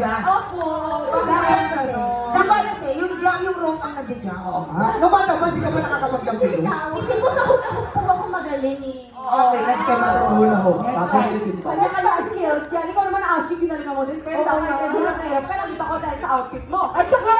adjust. Opo. Dahil kasi, dapat kasi, yung rope ang nag-adjust. Nung bata ba, hindi ka ba nakakapag-gampilo? Hindi po sa hula-hoop po ako magaling eh. Okay, next time natin ang hula hoop. Next Papahilitin pa. Kanya-kanya skills yan. Ikaw naman, Ashi, ginalingan mo din. Pero Oo, dahil nga. medyo hirap ka, nakita ko dahil sa outfit mo. At saka,